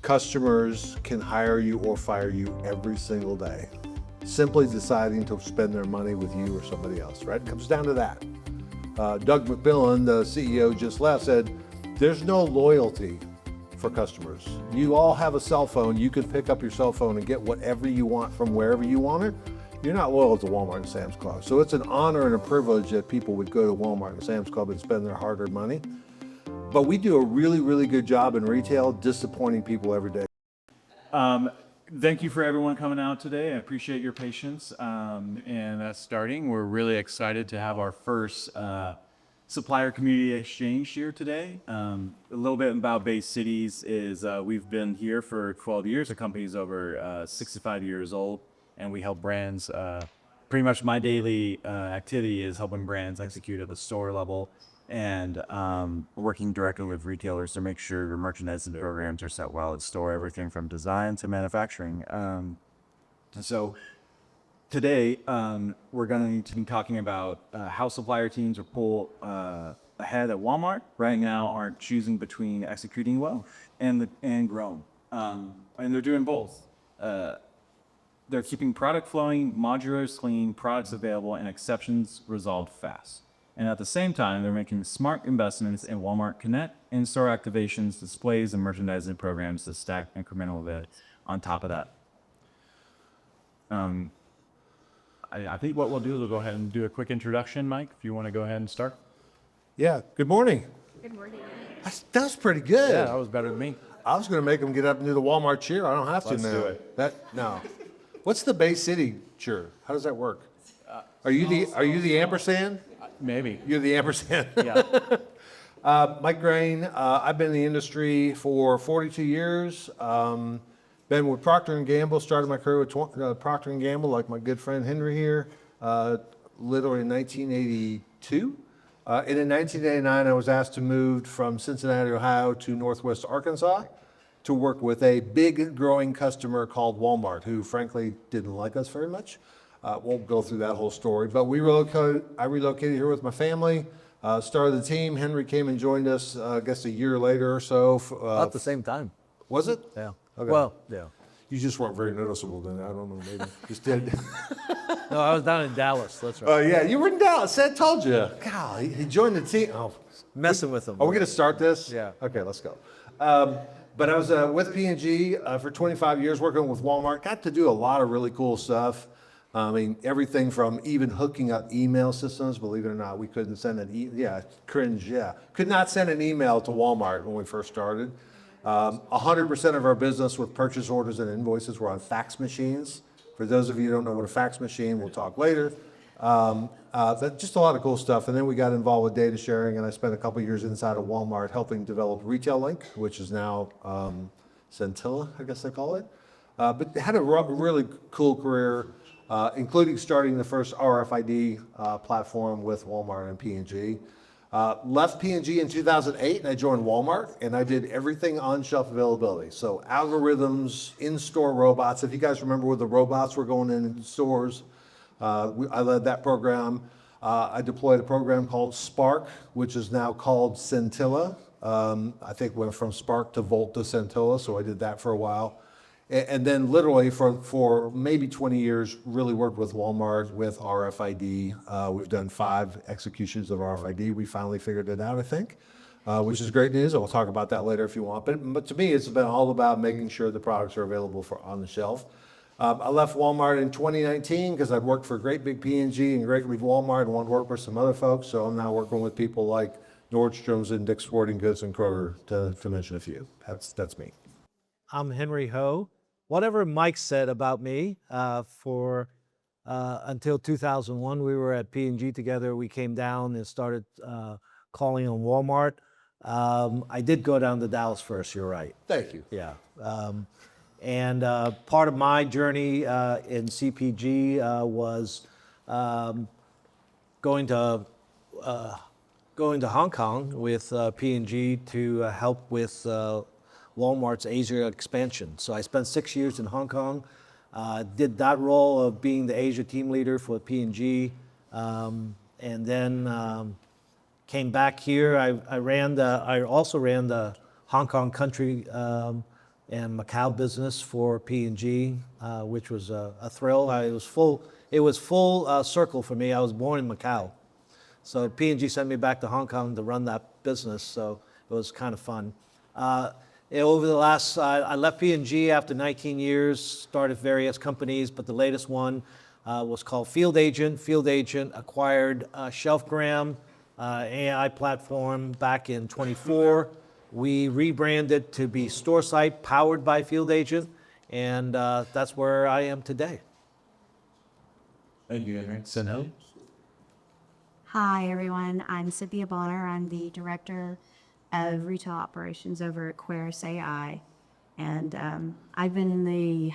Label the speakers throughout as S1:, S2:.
S1: customers can hire you or fire you every single day, simply deciding to spend their money with you or somebody else, right? It comes down to that. Doug McMillan, the CEO just left, said, there's no loyalty for customers. You all have a cell phone. You can pick up your cell phone and get whatever you want from wherever you want it. You're not loyal to Walmart and Sam's Club. So it's an honor and a privilege that people would go to Walmart and Sam's Club and spend their hard-earned money. But we do a really, really good job in retail, disappointing people every day.
S2: Thank you for everyone coming out today. I appreciate your patience. And that's starting. We're really excited to have our first Supplier Community EXCHANGE here today. A little bit about Bay Cities is we've been here for 12 years. The company's over 65 years old, and we help brands. Pretty much my daily activity is helping brands execute at the store level and working directly with retailers to make sure your merchandising programs are set well at store, everything from design to manufacturing. So today, we're going to be talking about how supplier teams are pulled ahead at Walmart right now aren't choosing between executing well and growing. And they're doing both. They're keeping product flowing, modulars clean, products available, and exceptions resolved fast. And at the same time, they're making smart investments in Walmart Connect, in-store activations, displays, and merchandising programs to stack incremental value on top of that. I think what we'll do is we'll go ahead and do a quick introduction, Mike, if you want to go ahead and start.
S1: Yeah, good morning.
S3: Good morning.
S1: That was pretty good.
S2: Yeah, that was better than me.
S1: I was going to make them get up and do the Walmart cheer. I don't have to
S2: Let's
S1: now.
S2: do it.
S1: No. What's the Bay City cheer? How does that work? Are you the ampersand?
S2: Maybe.
S1: You're the ampersand.
S2: Yeah.
S1: Mike Grain. I've been in the industry for 42 years. Been with Procter & Gamble. Started my career with Procter & Gamble, like my good friend Henry here, literally in 1982. And in 1989, I was asked to move from Cincinnati, Ohio to Northwest Arkansas to work with a big growing customer called Walmart, who frankly didn't like us very much. Won't go through that whole story, but I relocated here with my family, started the team. Henry came and joined us, I guess a year later or so.
S4: About the same time.
S1: Was it?
S4: Yeah.
S1: Okay.
S4: Well, yeah.
S1: You just weren't very noticeable then. I don't know, maybe just did.
S4: No, I was down in Dallas. That's right.
S1: Yeah, you were in Dallas. I told you. God, he joined the team. Oh,
S4: Messing with them.
S1: are we going to start this?
S4: Yeah.
S1: Okay, let's go. But I was with P&G for 25 years working with Walmart. Got to do a lot of really cool stuff. I mean, everything from even hooking up email systems. Believe it or not, we couldn't send cringe. Could not send an email to Walmart when we first started. 100% of our business with purchase orders and invoices were on fax machines. For those of you who don't know what a fax machine, we'll talk later. But just a lot of cool stuff. And then we got involved with data sharing, and I spent a couple years inside of Walmart helping develop Retail Link, which is now Scintilla, I guess they call it. But had a really cool career, including starting the first RFID platform with Walmart and P&G. Left P&G in 2008 and I joined Walmart, and I did everything on shelf availability. So algorithms, in-store robots. If you guys remember where the robots were going in stores, I led that program. I deployed a program called Spark, which is now called Scintilla. I think went from Spark to Volt to Scintilla, so I did that for a while. And then literally for maybe 20 years, really worked with Walmart with RFID. We've done 5 executions of RFID. We finally figured it out, I think, which is great news. I'll talk about that later if you want. But to me, it's been all about making sure the products are available on the shelf. I left Walmart in 2019 because I'd worked for great big P&G and great big Walmart and wanted to work with some other folks. So I'm now working with people like Nordstrom's and Dick's Sporting Goods and Kroger, to mention a few. That's me.
S4: I'm Henry Ho. Whatever Mike said about me, until 2001, we were at P&G together. We came down and started calling on Walmart. I did go down to Dallas first, you're right.
S1: Thank you.
S4: Yeah. And part of my journey in CPG was going to Hong Kong with P&G to help with Walmart's Asia expansion. So I spent 6 years in Hong Kong, did that role of being the Asia team leader for P&G, and then came back here. I also ran the Hong Kong country and Macau business for P&G, which was a thrill. It was full circle for me. I was born in Macau. So P&G sent me back to Hong Kong to run that business, so it was kind of fun. Over the last, I left P&G after 19 years, started various companies, but the latest one was called Field Agent. Field Agent acquired Shelfgram, AI platform back in 24. We rebranded to be StoreSite, powered by Field Agent, and that's where I am today.
S2: Thank you, Henry. Sanel?
S3: Hi, everyone. I'm Cynthia Bonner. I'm the Director of Retail Operations over at Queris AI. And I've been in the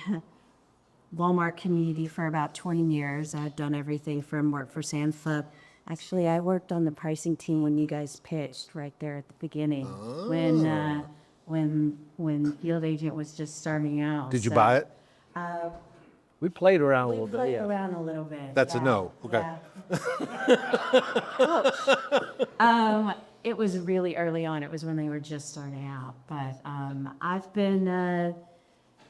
S3: Walmart community for about 20 years. I've done everything from work for Sam's Club. Actually, I worked on the pricing team when you guys pitched right there at the beginning, when Field Agent was just starting out.
S1: Did you buy it?
S4: We played around a
S3: We
S4: little bit.
S3: played
S4: Yeah.
S3: around a little bit.
S1: That's a no. Okay.
S3: Yeah. It was really early on. It was when they were just starting out. But I've been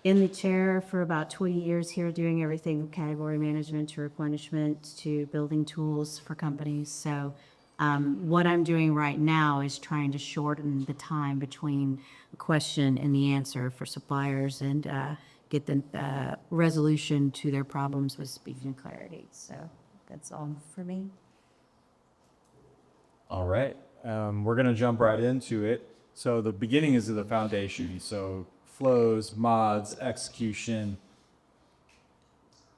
S3: in the chair for about 20 years here, doing everything from category management to replenishment to building tools for companies. So what I'm doing right now is trying to shorten the time between the question and the answer for suppliers and get the resolution to their problems with speed and clarity. So that's all for me.
S2: All right. We're going to jump right into it. So the beginning is the foundation. So flows, mods, execution.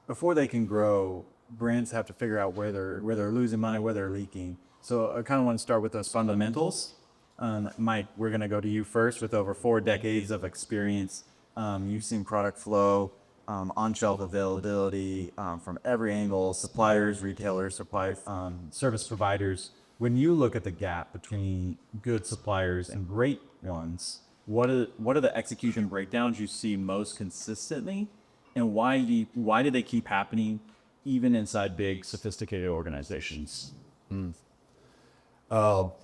S2: Before they can grow, brands have to figure out where they're losing money, where they're leaking. So I kind of want to start with those fundamentals. Mike, we're going to go to you first. With over 4 decades of experience, you've seen product flow, on-shelf availability from every angle, suppliers, retailers, service providers. When you look at the gap between good suppliers and great ones, what are the execution breakdowns you see most consistently, and why do they keep happening even inside big, sophisticated organizations?
S1: That's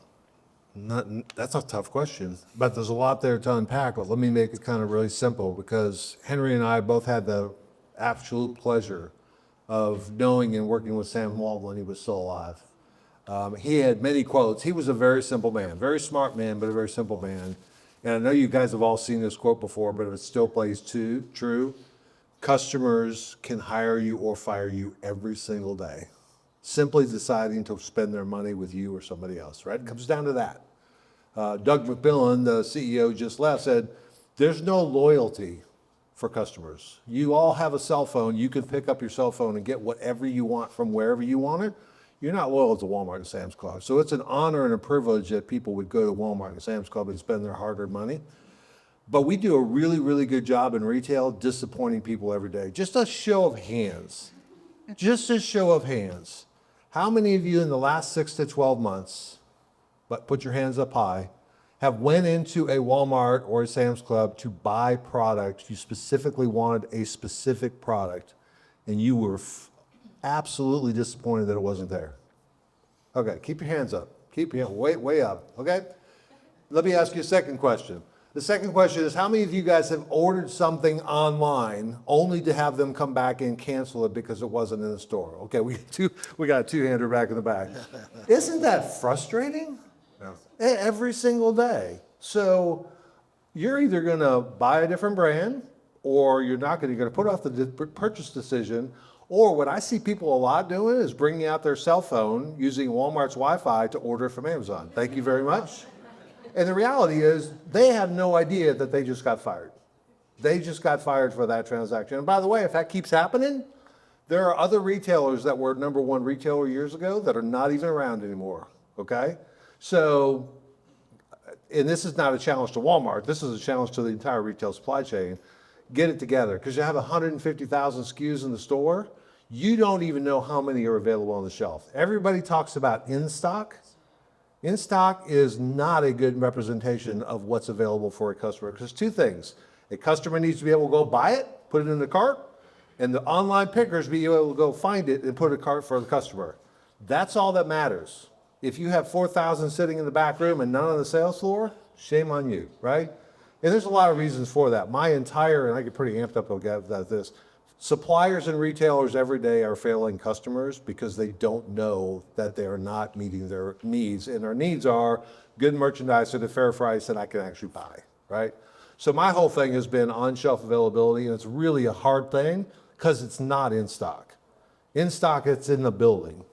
S1: a tough question, but there's a lot there to unpack. But let me make it kind of really simple, because Henry and I both had the absolute pleasure of knowing and working with Sam Wald when he was still alive. He had many quotes. He was a very simple man, very smart man, but a very simple man. And I know you guys have all seen this quote before, but it still plays true. Customers can hire you or fire you every single day, simply deciding to spend their money with you or somebody else, right? It comes down to that. Doug McMillon, the CEO just left, said, there's no loyalty for customers. You all have a cell phone. You can pick up your cell phone and get whatever you want from wherever you want it. You're not loyal to Walmart and Sam's Club. So it's an honor and a privilege that people would go to Walmart and Sam's Club and spend their hard-earned money. But we do a really, really good job in retail disappointing people every day. Just a show of hands. Just a show of hands. How many of you in the last 6 to 12 months, but put your hands up high, have went into a Walmart or a Sam's Club to buy product, you specifically wanted a specific product, and you were absolutely disappointed that it wasn't there? Okay, keep your hands up. Keep your way up, okay? Let me ask you a second question. The second question is, how many of you guys have ordered something online only to have them come back and cancel it because it wasn't in the store? Okay, we got a two-hander back in the back. Isn't that frustrating? No. Every single day. So you're either gonna buy a different brand, or you're not gonna, you're gonna put off the purchase decision. Or what I see people a lot doing is bringing out their cell phone using Walmart's Wi-Fi to order from Amazon. Thank you very much. And the reality is they have no idea that they just got fired. They just got fired for that transaction. And by the way, if that keeps happening, there are other retailers that were #1 retailer years ago that are not even around anymore, okay? So, and this is not a challenge to Walmart, this is a challenge to the entire retail supply chain. Get it together, because you have 150,000 SKUs in the store. You don't even know how many are available on the shelf. Everybody talks about in-stock. In-stock is not a good representation of what's available for a customer, because two things. A customer needs to be able to go buy it, put it in the cart, and the online pickers be able to go find it and put a cart for the customer. That's all that matters. If you have 4,000 sitting in the back room and none on the sales floor, shame on you, right? And there's a lot of reasons for that. And I get pretty amped up about this. Suppliers and retailers every day are failing customers because they don't know that they are not meeting their needs. And their needs are good merchandise at a fair price that I can actually buy, right? So my whole thing has been on-shelf availability, and it's really a hard thing because it's not in stock. In stock, it's in the building.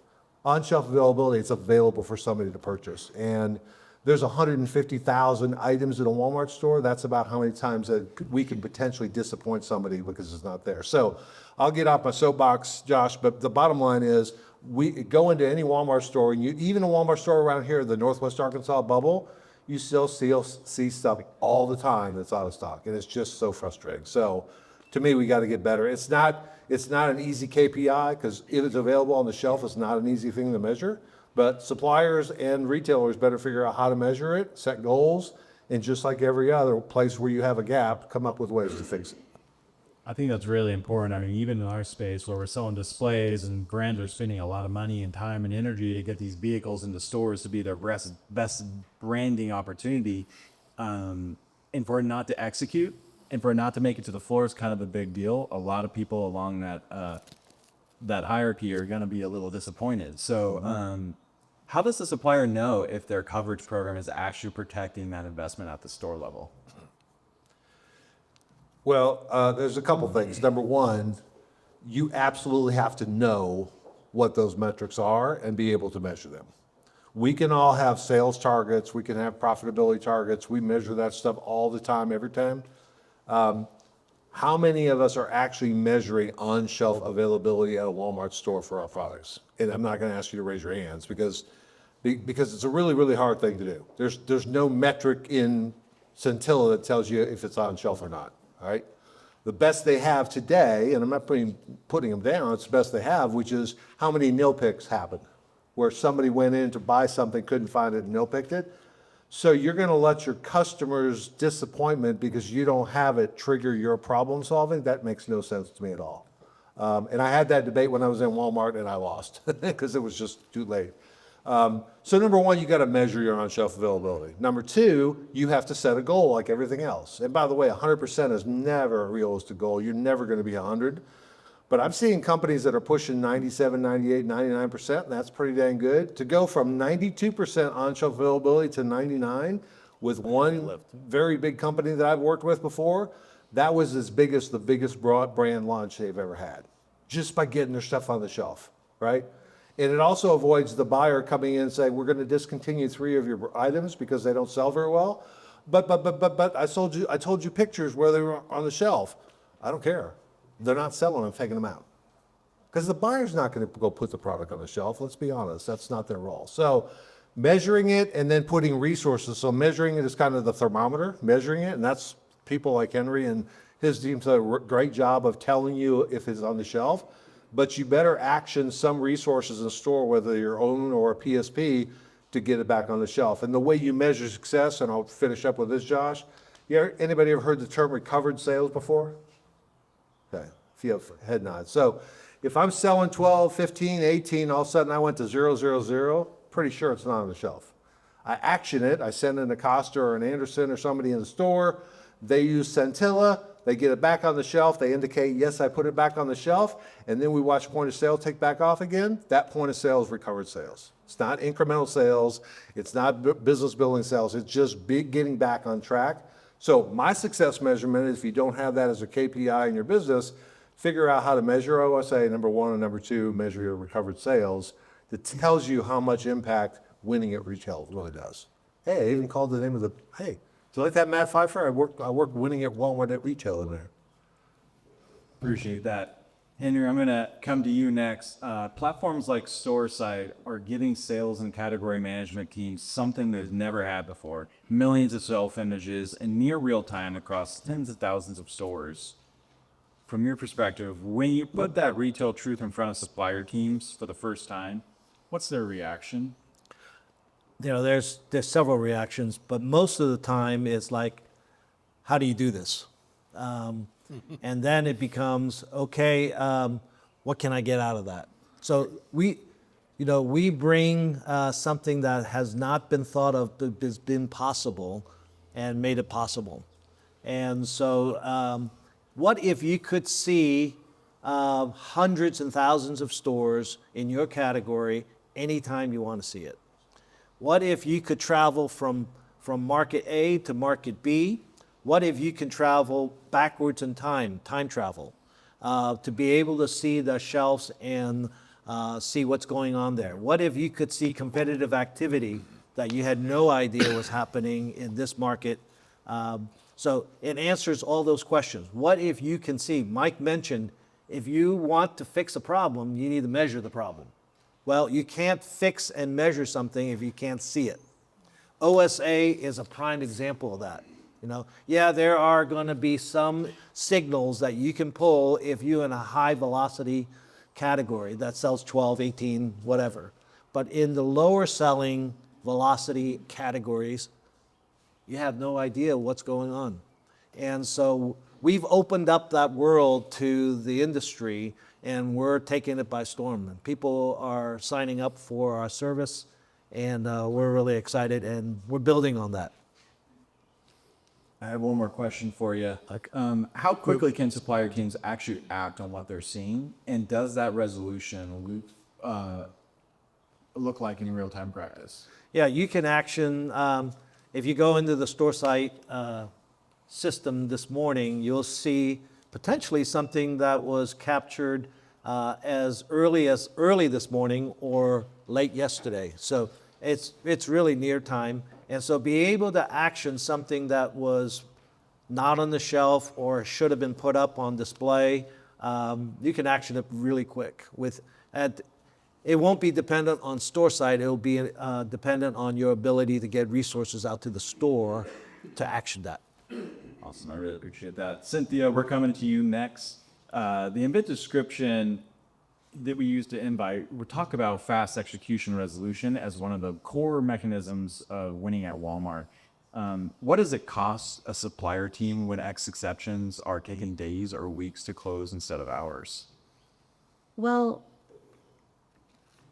S1: On-shelf availability, it's available for somebody to purchase. And there's 150,000 items in a Walmart store. That's about how many times that we can potentially disappoint somebody because it's not there. So I'll get off my soapbox, Josh, but the bottom line is we go into any Walmart store, and even a Walmart store around here, the Northwest Arkansas bubble, you still see stuff all the time that's out of stock, and it's just so frustrating. So to me, we got to get better. It's not an easy KPI because if it's available on the shelf, it's not an easy thing to measure. But suppliers and retailers better figure out how to measure it, set goals, and just like every other place where you have a gap, come up with ways to fix it.
S2: I think that's really important. I mean, even in our space where we're selling displays and brands are spending a lot of money and time and energy to get these vehicles into stores to be their best branding opportunity, and for it not to execute and for it not to make it to the floor is kind of a big deal. A lot of people along that hierarchy are going to be a little disappointed. So how does the supplier know if their coverage program is actually protecting that investment at the store level?
S1: Well, there's a couple things. Number one, you absolutely have to know what those metrics are and be able to measure them. We can all have sales targets. We can have profitability targets. We measure that stuff all the time, every time. How many of us are actually measuring on-shelf availability at a Walmart store for our products? And I'm not going to ask you to raise your hands because it's a really, really hard thing to do. There's no metric in Scintilla that tells you if it's on shelf or not, all right? The best they have today, and I'm not putting them down, it's the best they have, which is how many nil picks happened, where somebody went in to buy something, couldn't find it, and nil picked it. So you're going to let your customers' disappointment because you don't have it trigger your problem solving? That makes no sense to me at all. And I had that debate when I was in Walmart and I lost because it was just too late. So number one, you got to measure your on-shelf availability. Number two, you have to set a goal like everything else. And by the way, 100% is never a realistic goal. You're never going to be 100. But I'm seeing companies that are pushing 97, 98, 99%, and that's pretty dang good. To go from 92% on-shelf availability to 99 with one very big company that I've worked with before, that was as big as the biggest broad brand launch they've ever had, just by getting their stuff on the shelf, right? And it also avoids the buyer coming in and saying, we're going to discontinue 3 of your items because they don't sell very well. But I told you pictures where they were on the shelf. I don't care. They're not selling them, taking them out. Because the buyer's not going to go put the product on the shelf. Let's be honest. That's not their role. So measuring it and then putting resources. So measuring it is kind of the thermometer, measuring it. And that's people like Henry and his team do a great job of telling you if it's on the shelf. But you better action some resources in the store, whether your own or a PSP, to get it back on the shelf. And the way you measure success, and I'll finish up with this, Josh. Anybody ever heard the term recovered sales before? Okay, if you have head nods. So if I'm selling 12, 15, 18, all of a sudden I went to 000, pretty sure it's not on the shelf. I action it. I send in a Costa or an Anderson or somebody in the store. They use Scintilla. They get it back on the shelf. They indicate, yes, I put it back on the shelf. And then we watch point of sale take back off again. That point of sale is recovered sales. It's not incremental sales. It's not business building sales. It's just getting back on track. So my success measurement is if you don't have that as a KPI in your business, figure out how to measure OSA, number one, and number two, measure your recovered sales. That tells you how much impact winning at retail really does. Hey, I even called the name of the, hey, do you like that Matt Pfeiffer? I worked winning at Walmart at retail in there.
S2: Appreciate that. Henry, I'm going to come to you next. Platforms like StoreSite are giving sales and category management teams something they've never had before. Millions of shelf images in near real time across tens of thousands of stores. From your perspective, when you put that retail truth in front of supplier teams for the first time, what's their reaction?
S4: There's several reactions, but most of the time it's like, how do you do this? And then it becomes, okay, what can I get out of that? So we bring something that has not been thought of, but has been possible and made it possible. And so, what if you could see hundreds and thousands of stores in your category anytime you want to see it? What if you could travel from market A to market B? What if you can travel backwards in time travel, to be able to see the shelves and see what's going on there? What if you could see competitive activity that you had no idea was happening in this market? So it answers all those questions. What if you can see? Mike mentioned, if you want to fix a problem, you need to measure the problem. Well, you can't fix and measure something if you can't see it. OSA is a prime example of that. Yeah, there are going to be some signals that you can pull if you're in a high velocity category that sells 12, 18, whatever. But in the lower selling velocity categories, you have no idea what's going on. And so we've opened up that world to the industry, and we're taking it by storm. And people are signing up for our service, and we're really excited, and we're building on that.
S2: I have one more question for you. How quickly can supplier teams actually act on what they're seeing, and does that resolution look like in real-time practice?
S4: Yeah, you can action. If you go into the store site system this morning, you'll see potentially something that was captured as early this morning or late yesterday. So it's really near time. And so be able to action something that was not on the shelf or should have been put up on display, you can action it really quick. It won't be dependent on store side. It'll be dependent on your ability to get resources out to the store to action that.
S2: Awesome. I really appreciate that. Cynthia, we're coming to you next. The invite description that we use to invite, we talk about fast execution resolution as one of the core mechanisms of winning at Walmart. What does it cost a supplier team when X exceptions are taking days or weeks to close instead of hours?
S3: Well,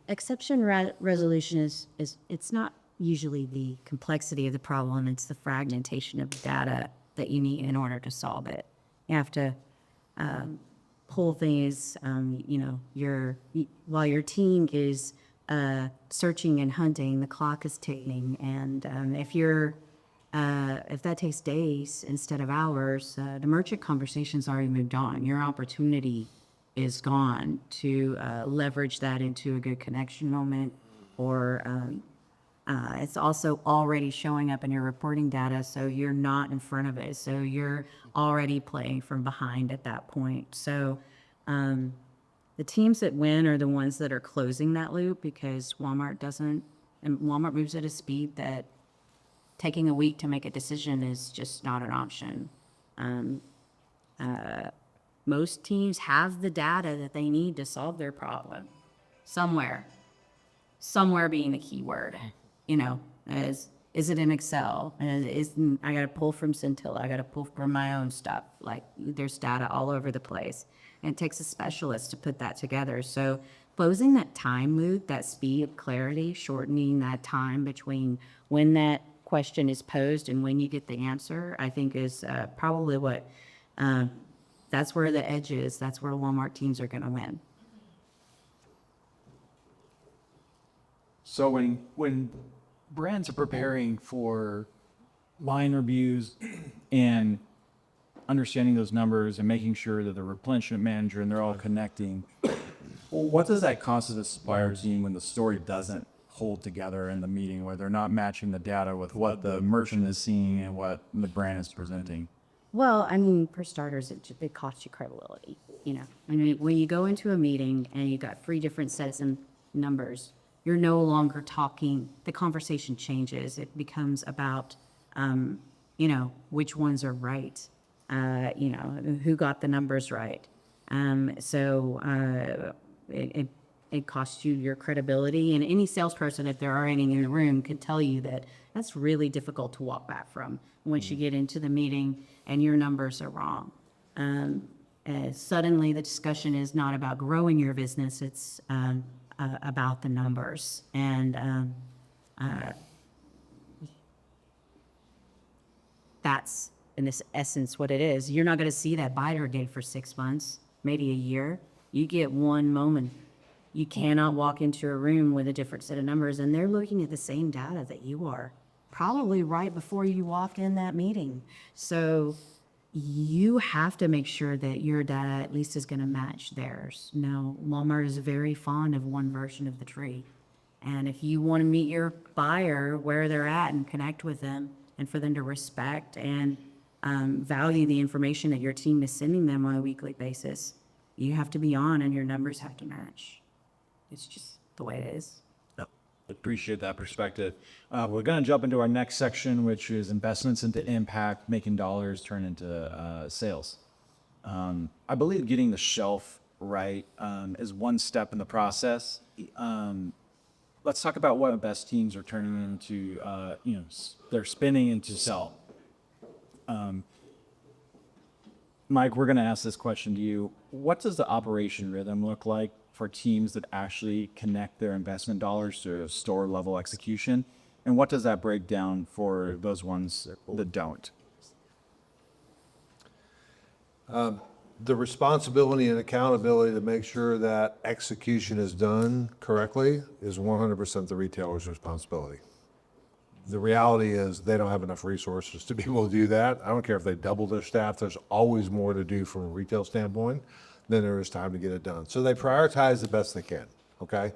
S3: exception resolution is it's not usually the complexity of the problem, it's the fragmentation of data that you need in order to solve it. You have to pull things, while your team is searching and hunting, the clock is ticking, and if that takes days instead of hours, the merchant conversation's already moved on. Your opportunity is gone to leverage that into a good connection moment, or it's also already showing up in your reporting data, so you're not in front of it. So you're already playing from behind at that point. So the teams that win are the ones that are closing that loop, because Walmart moves at a speed that taking a week to make a decision is just not an option. Most teams have the data that they need to solve their problem somewhere being the key word. Is it in Excel? I got to pull from Scintilla. I got to pull from my own stuff. Like, there's data all over the place, and it takes a specialist to put that together. So closing that time loop, that speed of clarity, shortening that time between when that question is posed and when you get the answer, I think is probably what, that's where the edge is. That's where Walmart teams are going to win.
S2: So when brands are preparing for line reviews and understanding those numbers and making sure that the replenishment manager and they're all connecting, what does that cost as a supplier team when the story doesn't hold together in the meeting, where they're not matching the data with what the merchant is seeing and what the brand is presenting?
S3: Well, for starters, it costs you credibility. When you go into a meeting and you've got 3 different sets of numbers, you're no longer talking, the conversation changes. It becomes about, which ones are right, who got the numbers right. It costs you your credibility, and any salesperson, if there are any in the room, can tell you that that's really difficult to walk back from once you get into the meeting and your numbers are wrong. Suddenly the discussion is not about growing your business, it's about the numbers. And that's in this essence what it is. You're not going to see that buyer data for 6 months, maybe a year. You get one moment. You cannot walk into a room with a different set of numbers, and they're looking at the same data that you are, probably right before you walked in that meeting. So you have to make sure that your data at least is going to match theirs. Now, Walmart is very fond of one version of the tree. And if you want to meet your buyer where they're at and connect with them, and for them to respect and value the information that your team is sending them on a weekly basis, you have to be on and your numbers have to match. It's just the way it is.
S2: Appreciate that perspective. We're going to jump into our next section, which is investments into impact, making dollars turn into sales. I believe getting the shelf right is one step in the process. Let's talk about what best teams are turning into, they're spinning into sell. Mike, we're going to ask this question to you. What does the operation rhythm look like for teams that actually connect their investment dollars to store level execution? And what does that break down for those ones that don't?
S1: The responsibility and accountability to make sure that execution is done correctly is 100% the retailer's responsibility. The reality is they don't have enough resources to be able to do that. I don't care if they double their staff, there's always more to do from a retail standpoint than there is time to get it done. So they prioritize the best they can, okay?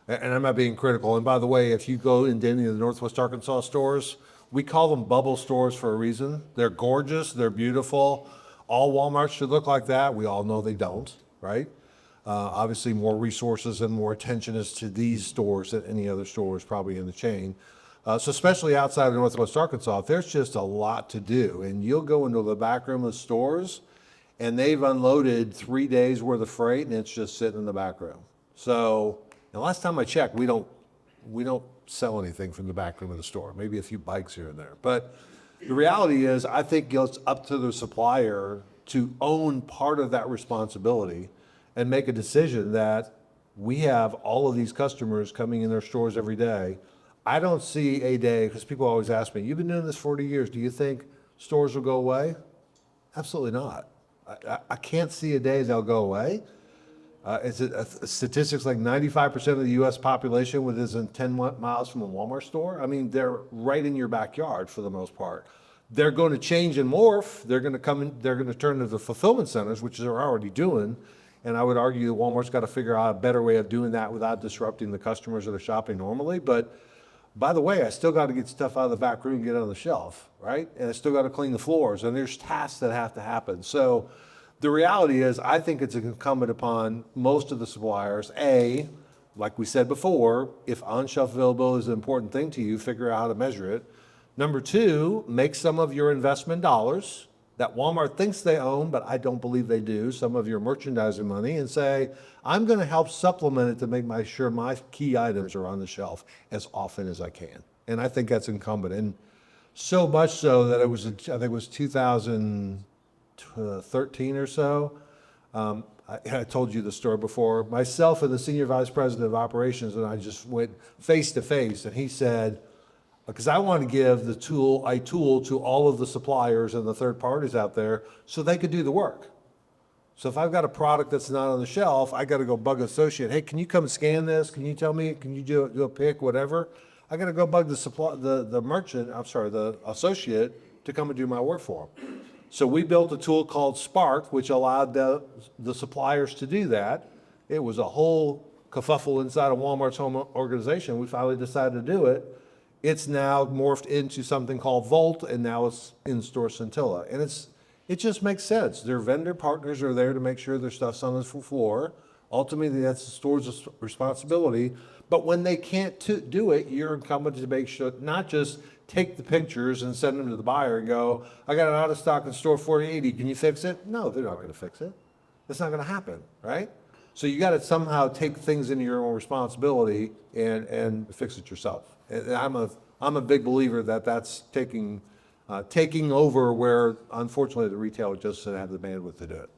S1: And I'm not being critical. And by the way, if you go into any of the Northwest Arkansas stores, we call them bubble stores for a reason. They're gorgeous, they're beautiful. All Walmarts should look like that. We all know they don't, right? Obviously, more resources and more attention is to these stores than any other stores probably in the chain. So especially outside of Northwest Arkansas, there's just a lot to do. And you'll go into the back room of stores, and they've unloaded 3 days worth of freight, and it's just sitting in the back room. So the last time I checked, we don't sell anything from the back room of the store. Maybe a few bikes here and there, but the reality is, I think it's up to the supplier to own part of that responsibility and make a decision that we have all of these customers coming in their stores every day. I don't see a day, because people always ask me, you've been doing this 40 years, do you think stores will go away? Absolutely not. I can't see a day they'll go away. Statistics like 95% of the U.S. population within 10 miles from a Walmart store. I mean, they're right in your backyard for the most part. They're going to change and morph. They're going to come in, they're going to turn into fulfillment centers, which they're already doing. And I would argue that Walmart's got to figure out a better way of doing that without disrupting the customers that are shopping normally. But by the way, I still got to get stuff out of the back room and get it on the shelf, right? And I still got to clean the floors, and there's tasks that have to happen. So the reality is, I think it's incumbent upon most of the suppliers, A, like we said before, if on-shelf availability is an important thing to you, figure out how to measure it. Number two, make some of your investment dollars that Walmart thinks they own, but I don't believe they do, some of your merchandising money, and say, I'm going to help supplement it to make sure my key items are on the shelf as often as I can. And I think that's incumbent. And so much so that I think it was 2013 or so. I told you the story before. Myself and the senior vice president of operations and I just went face to face, and he said, because I want to give a tool to all of the suppliers and the third parties out there so they could do the work. So if I've got a product that's not on the shelf, I got to go bug an associate. Hey, can you come scan this? Can you tell me? Can you do a pick, whatever? I got to go bug the associate to come and do my work for them. So we built a tool called Spark, which allowed the suppliers to do that. It was a whole kerfuffle inside of Walmart's home organization. We finally decided to do it. It's now morphed into something called Volt, and now it's in-store Scintilla. And it just makes sense. Their vendor partners are there to make sure their stuff's on the floor. Ultimately, that's the store's responsibility. But when they can't do it, you're incumbent to make sure, not just take the pictures and send them to the buyer and go, I got it out of stock in store 4080, can you fix it? No, they're not going to fix it. That's not going to happen, right? So you got to somehow take things into your own responsibility and fix it yourself. And I'm a big believer that that's taking over where, unfortunately, the retailer just doesn't have the bandwidth to do it.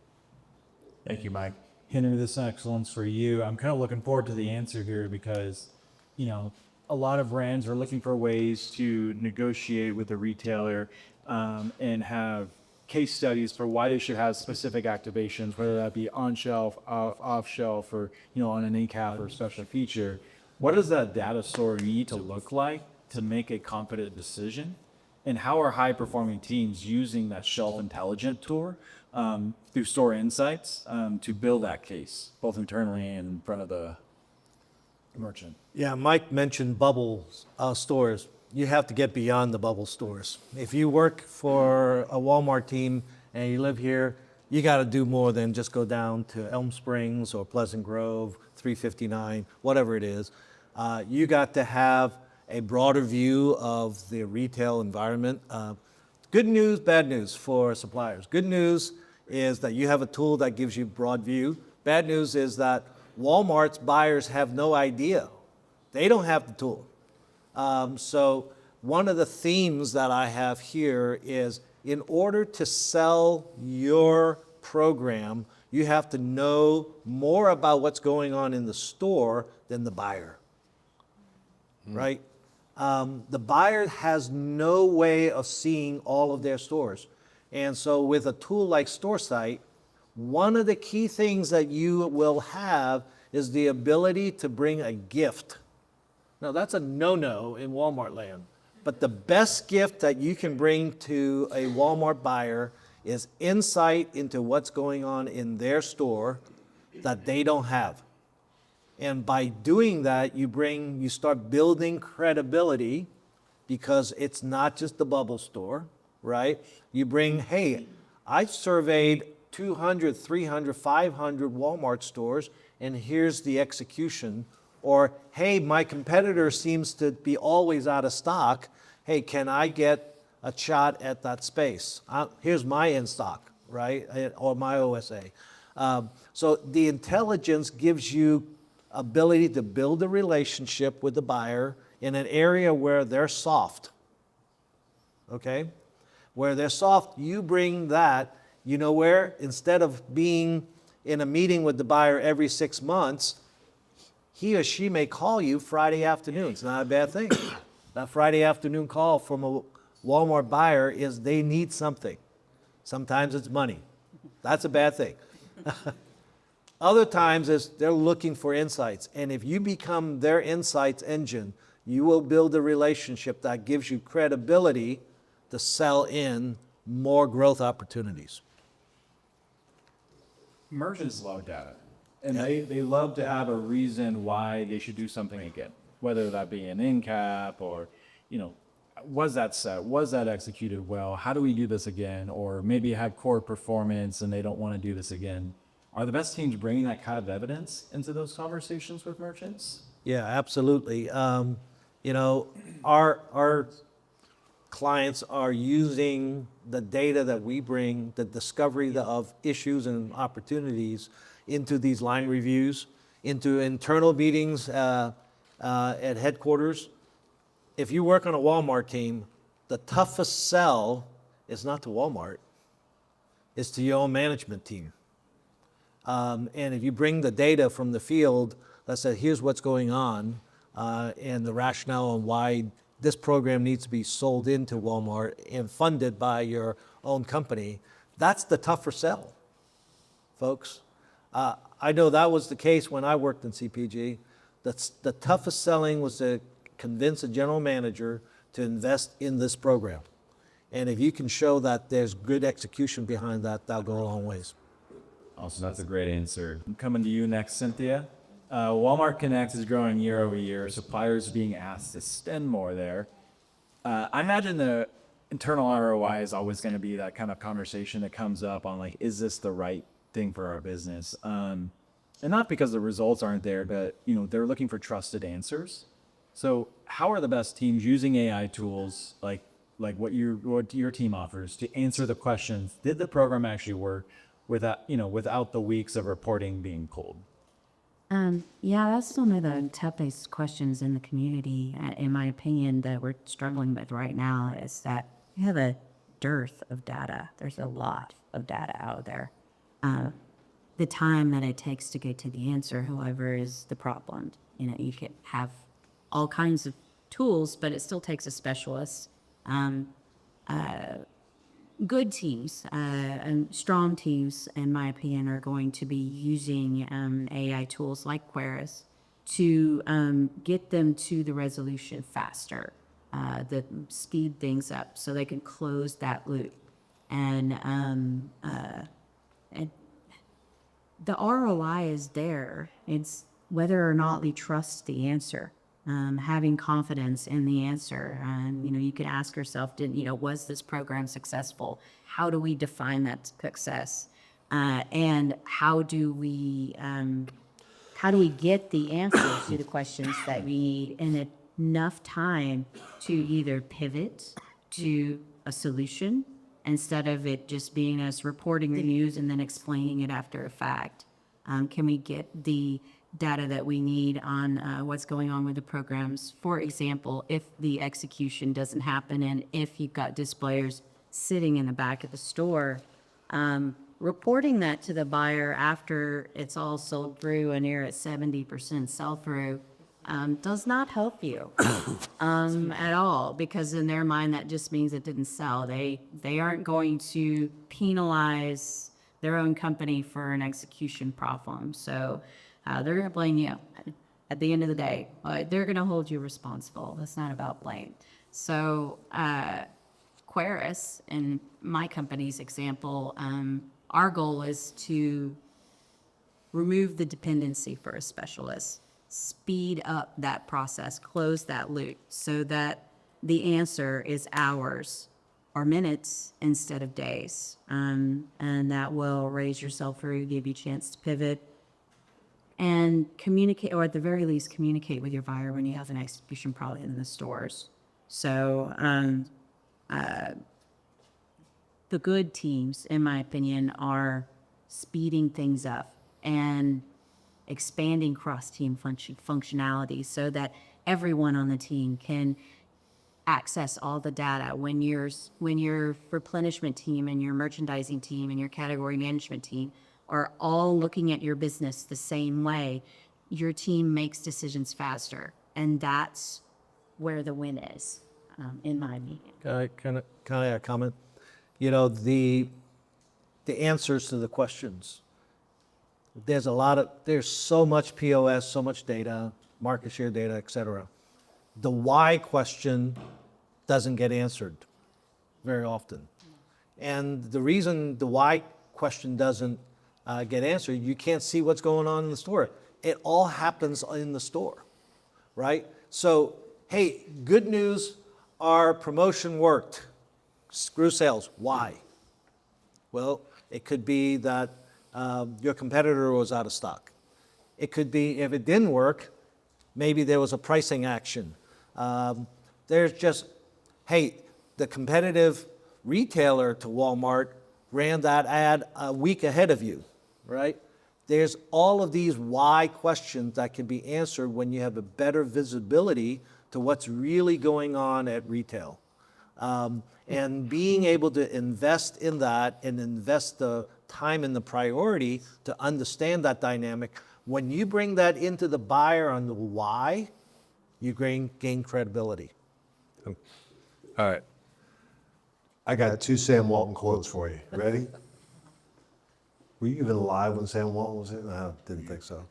S2: Thank you, Mike. Henry, this excellence for you. I'm kind of looking forward to the answer here because, a lot of brands are looking for ways to negotiate with the retailer and have case studies for why they should have specific activations, whether that be on shelf, off shelf, or on an ACAP or special feature. What does that data store need to look like to make a confident decision? And how are high performing teams using that shelf intelligent tool through store insights to build that case, both internally and in front of the merchant?
S4: Yeah, Mike mentioned bubble stores. You have to get beyond the bubble stores. If you work for a Walmart team and you live here, you got to do more than just go down to Elm Springs or Pleasant Grove, 359, whatever it is. You got to have a broader view of the retail environment. Good news, bad news for suppliers. Good news is that you have a tool that gives you broad view. Bad news is that Walmart's buyers have no idea. They don't have the tool. So one of the themes that I have here is in order to sell your program, you have to know more about what's going on in the store than the buyer, right? The buyer has no way of seeing all of their stores. And so with a tool like StoreSight, one of the key things that you will have is the ability to bring a gift. Now, that's a no-no in Walmart land. But the best gift that you can bring to a Walmart buyer is insight into what's going on in their store that they don't have. And by doing that, you start building credibility because it's not just the bubble store, right? You bring, hey, I surveyed 200, 300, 500 Walmart stores, and here's the execution. Or, hey, my competitor seems to be always out of stock. Hey, can I get a shot at that space? Here's my in stock, right? Or my OSA. So the intelligence gives you ability to build a relationship with the buyer in an area where they're soft. Okay? Where they're soft, you bring that, where instead of being in a meeting with the buyer every 6 months, he or she may call you Friday afternoon. It's not a bad thing. That Friday afternoon call from a Walmart buyer is they need something. Sometimes it's money. That's a bad thing. Other times is they're looking for insights. And if you become their insights engine, you will build a relationship that gives you credibility to sell in more growth opportunities.
S2: Merchants love data. And they love to have a reason why they should do something again, whether that be an in cap or, was that set? Was that executed well? How do we do this again? Or maybe have core performance and they don't want to do this again. Are the best teams bringing that kind of evidence into those conversations with merchants?
S4: Yeah, absolutely. Our clients are using the data that we bring, the discovery of issues and opportunities into these line reviews, into internal meetings at headquarters. If you work on a Walmart team, the toughest sell is not to Walmart, it's to your own management team. And if you bring the data from the field that says, here's what's going on, and the rationale on why this program needs to be sold into Walmart and funded by your own company, that's the tougher sell, folks. I know that was the case when I worked in CPG. The toughest selling was to convince a general manager to invest in this program. And if you can show that there's good execution behind that, that'll go a long ways.
S2: Awesome, that's a great answer. I'm coming to you next, Cynthia. Walmart Connect is growing year over year. Suppliers being asked to spend more there. I imagine the internal ROI is always going to be that kind of conversation that comes up on is this the right thing for our business? And not because the results aren't there, but they're looking for trusted answers. So how are the best teams using AI tools like what your team offers to answer the questions? Did the program actually work without the weeks of reporting being pulled?
S3: Yeah, that's one of the toughest questions in the community, in my opinion, that we're struggling with right now is that we have a dearth of data. There's a lot of data out there. The time that it takes to get to the answer, however, is the problem. You can have all kinds of tools, but it still takes a specialist. good teams and strong teams, in my opinion, are going to be using AI tools like Queris to get them to the resolution faster, that speed things up so they can close that loop. And the ROI is there. It's whether or not we trust the answer, having confidence in the answer. You can ask yourself, was this program successful? How do we define that success? And how do we get the answers to the questions that we need in enough time to either pivot to a solution instead of it just being us reporting the news and then explaining it after a fact? Can we get the data that we need on what's going on with the programs? For example, if the execution doesn't happen and if you've got displayers sitting in the back of the store, reporting that to the buyer after it's all sold through and you're at 70% sell-through does not help you at all, because in their mind that just means it didn't sell. They aren't going to penalize their own company for an execution problem. So they're going to blame you at the end of the day. They're going to hold you responsible. It's not about blame. So Queris, in my company's example, our goal is to remove the dependency for a specialist, speed up that process, close that loop so that the answer is hours or minutes instead of days. And that will raise your sell-through, give you a chance to pivot, and communicate, or at the very least, communicate with your buyer when you have an execution problem in the stores. So the good teams, in my opinion, are speeding things up and expanding cross-team functionality so that everyone on the team can access all the data. When your replenishment team and your merchandising team and your category management team are all looking at your business the same way, your team makes decisions faster. And that's where the win is, in my opinion.
S4: Can I add a comment? The answers to the questions. There's so much POS, so much data, market share data, et cetera. The why question doesn't get answered very often. And the reason the why question doesn't get answered, you can't see what's going on in the store. It all happens in the store, right? So, hey, good news, our promotion worked. Screw sales. Why? Well, it could be that your competitor was out of stock. It could be, if it didn't work, maybe there was a pricing action. There's just, hey, the competitive retailer to Walmart ran that ad a week ahead of you, right? There's all of these why questions that can be answered when you have a better visibility to what's really going on at retail. And being able to invest in that and invest the time and the priority to understand that dynamic, when you bring that into the buyer on the why, you gain credibility.
S1: All right. I got 2 Sam Walton quotes for you. Ready? Were you even alive when Sam Walton was here? No, I didn't think so.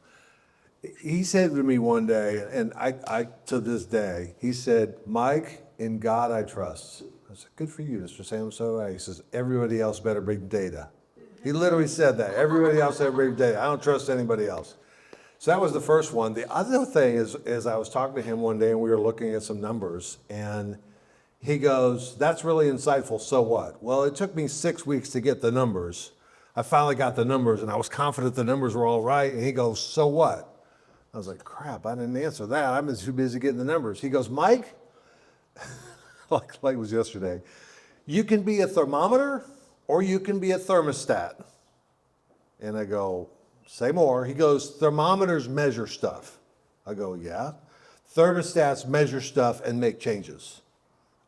S1: He said to me one day, and I to this day, he said, "Mike, in God I trust." I said, "Good for you, Mr. Sam." So he says, "Everybody else better bring data." He literally said that. Everybody else better bring data. I don't trust anybody else. So that was the first one. The other thing is I was talking to him one day and we were looking at some numbers, and he goes, "That's really insightful. So what?" Well, it took me 6 weeks to get the numbers. I finally got the numbers and I was confident the numbers were all right. And he goes, "So what?" I was like, crap, I didn't answer that. I'm too busy getting the numbers. He goes, "Mike," like it was yesterday, "you can be a thermometer or you can be a thermostat." And I go, "Say more." He goes, "Thermometers measure stuff." I go, "Yeah." "Thermostats measure stuff and make changes.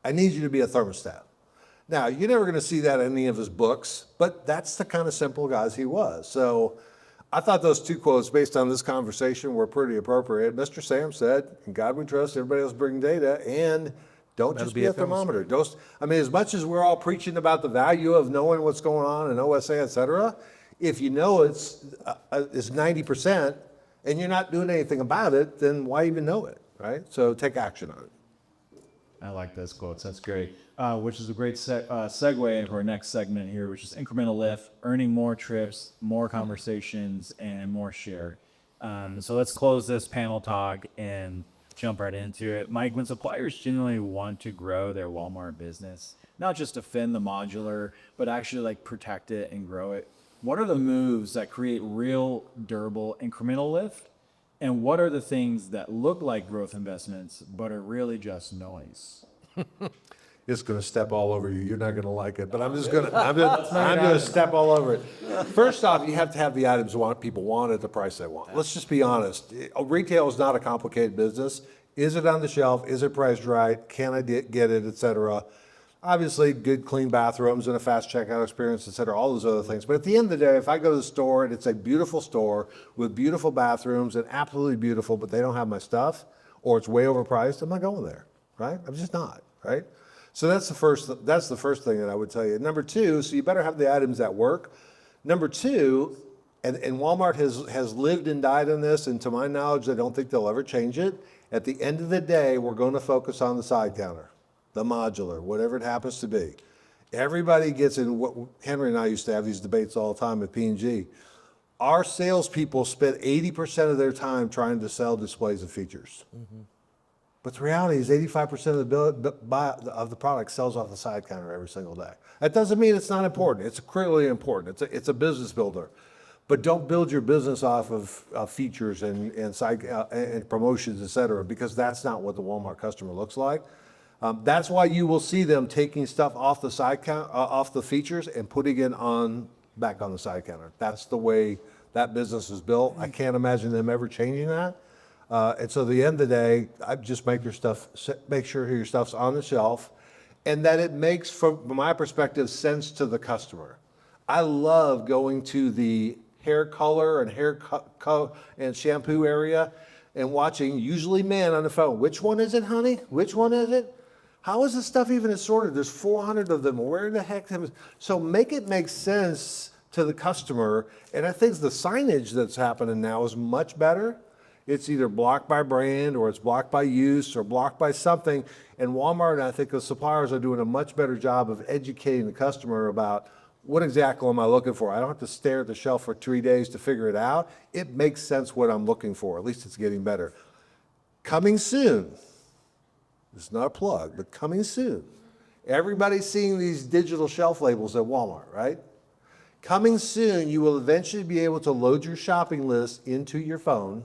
S1: I need you to be a thermostat." Now, you're never going to see that in any of his books, but that's the kind of simple guys he was. So I thought those 2 quotes based on this conversation were pretty appropriate. Mr. Sam said, "In God we trust, everybody else bring data," and Don't
S4: That'll
S1: just
S4: be
S1: be
S4: a
S1: a thermometer. Don't, I mean, as much as we're all preaching about the value of knowing what's going on in OSA, et cetera, if you know it's 90% and you're not doing anything about it, then why even know it, right? So take action on it.
S2: I like those quotes. That's great. Which is a great segue into our next segment here, which is incremental lift, earning more trips, more conversations, and more share. So let's close this panel talk and jump right into it. Mike, when suppliers genuinely want to grow their Walmart business, not just defend the modular, but actually like protect it and grow it, what are the moves that create real, durable incremental lift? And what are the things that look like growth investments, but are really just noise?
S1: It's going to step all over you. You're not going to like it, but I'm going to step all over it. First off, you have to have the items people want at the price they want. Let's just be honest. Retail is not a complicated business. Is it on the shelf? Is it priced right? Can I get it, et cetera? Obviously, good, clean bathrooms and a fast checkout experience, et cetera, all those other things. But at the end of the day, if I go to the store and it's a beautiful store with beautiful bathrooms and absolutely beautiful, but they don't have my stuff, or it's way overpriced, I'm not going there, right? I'm just not, right? So that's the first thing that I would tell you. Number two, so you better have the items that work. Number two, and Walmart has lived and died on this, and to my knowledge, I don't think they'll ever change it. At the end of the day, we're going to focus on the side counter, the modular, whatever it happens to be. Everybody gets in what Henry and I used to have these debates all the time at P&G. Our salespeople spend 80% of their time trying to sell displays and features. Mm-hmm. But the reality is 85% of the product sells off the side counter every single day. That doesn't mean it's not important. It's critically important. It's a business builder. But don't build your business off of features and side and promotions, et cetera, because that's not what the Walmart customer looks like. That's why you will see them taking stuff off the side count, off the features, and putting it back on the side counter. That's the way that business is built. I can't imagine them ever changing that. And so at the end of the day, I just make sure your stuff's on the shelf, and that it makes, from my perspective, sense to the customer. I love going to the hair color and and shampoo area and watching, usually men on the phone. Which one is it, honey? Which one is it? How is this stuff even assorted? There's 400 of them. Where the heck? So make it make sense to the customer. And I think the signage that's happening now is much better. It's either blocked by brand, or it's blocked by use, or blocked by something. And Walmart, and I think the suppliers are doing a much better job of educating the customer about what exactly am I looking for. I don't have to stare at the shelf for 3 days to figure it out. It makes sense what I'm looking for. At least it's getting better. Coming soon. It's not a plug, but coming soon. Everybody's seeing these digital shelf labels at Walmart, right? Coming soon, you will eventually be able to load your shopping list into your phone,